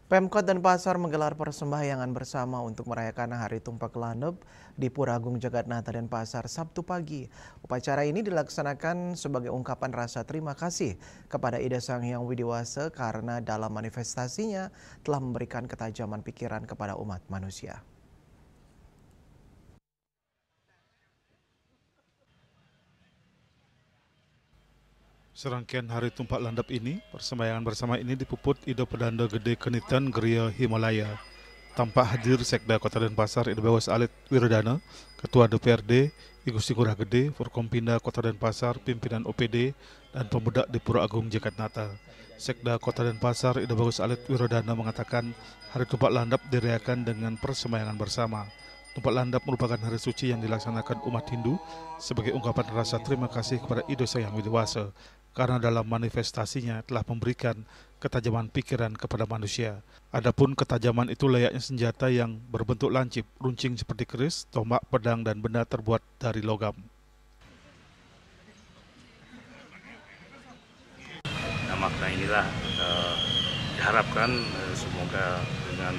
Pemkot Denpasar menggelar persembahyangan bersama untuk merayakan Hari Tumpak Landep di Pura Agung Jagatnata Denpasar Sabtu pagi. Upacara ini dilaksanakan sebagai ungkapan rasa terima kasih kepada Ida Sang Hyang Widiwasa karena dalam manifestasinya telah memberikan ketajaman pikiran kepada umat manusia. Serangkaian Hari Tumpak Landep ini, persembahyangan bersama ini dipuput Ido Pedanda Gede Kenitan Geria Himalaya. Tampak hadir Sekda Kota Denpasar Ido Bewas Alit Wiradana, Ketua DPRD, Igusti Ngurah Gede, Forkompinda Kota Denpasar, pimpinan OPD, dan pemuda di Pura Agung Jagatnata. Sekda Kota Denpasar Ido Bewas Alit Wiradana mengatakan Hari Tumpak Landep dirayakan dengan persembahyangan bersama. Tumpak Landep merupakan hari suci yang dilaksanakan umat Hindu sebagai ungkapan rasa terima kasih kepada Ido Sang Hyang Widiwasa karena dalam manifestasinya telah memberikan ketajaman pikiran kepada manusia. Adapun ketajaman itu layaknya senjata yang berbentuk lancip, runcing seperti keris, tombak, pedang, dan benda terbuat dari logam. Nah, makna inilah diharapkan semoga dengan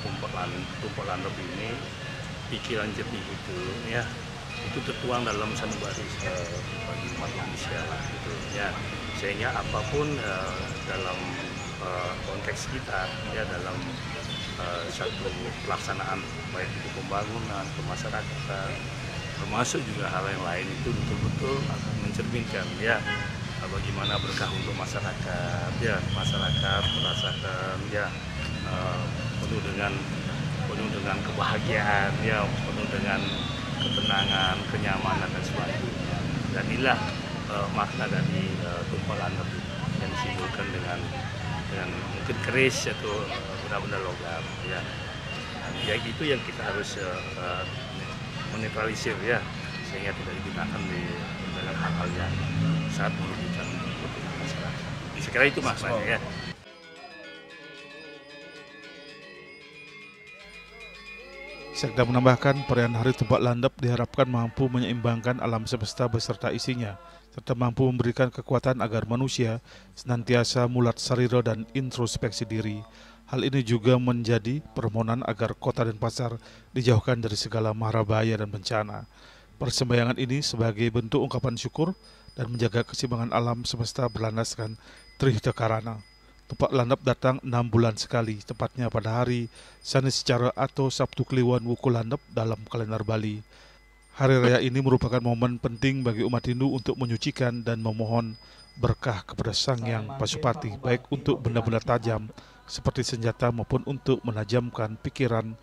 Tumpak Landep ini pikiran jernih itu tertuang dalam sanubari bagi umat manusia lah gitu ya, sehingga apapun dalam konteks kita ya, dalam satu pelaksanaan baik itu pembangunan, kemasyarakatan, termasuk juga hal yang lain itu betul-betul akan mencerminkan ya bagaimana berkah untuk masyarakat ya, masyarakat merasakan ya penuh dengan kebahagiaan ya, penuh dengan ketenangan, kenyamanan dan sebagainya. Dan inilah makna dari Tumpak Landep yang disimbolkan dengan mungkin keris atau benda-benda logam ya. Ya itu yang kita harus menetralisir ya, sehingga tidak digunakan dengan hal-hal yang sangat merugikan untuk masyarakat. Sekiranya itu maknanya ya. Sekda menambahkan perayaan Hari Tumpak Landep diharapkan mampu menyeimbangkan alam semesta beserta isinya, serta mampu memberikan kekuatan agar manusia senantiasa mulat sarira dan introspeksi diri. Hal ini juga menjadi permohonan agar Kota Denpasar dijauhkan dari segala mara bahaya dan bencana. Persembahyangan ini sebagai bentuk ungkapan syukur dan menjaga keseimbangan alam semesta berlandaskan Trihita Karana. Tumpak Landep datang 6 bulan sekali, tepatnya pada hari Saniscara atau Sabtu Kliwon Wuku Landep dalam kalender Bali. Hari raya ini merupakan momen penting bagi umat Hindu untuk menyucikan dan memohon berkah kepada Sang Hyang Pasupati, baik untuk benda-benda tajam seperti senjata maupun untuk menajamkan pikiran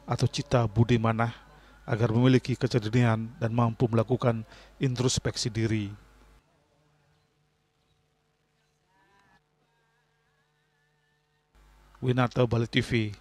atau cita budi manah agar memiliki kecerdian dan mampu melakukan introspeksi diri. Winata Bali TV.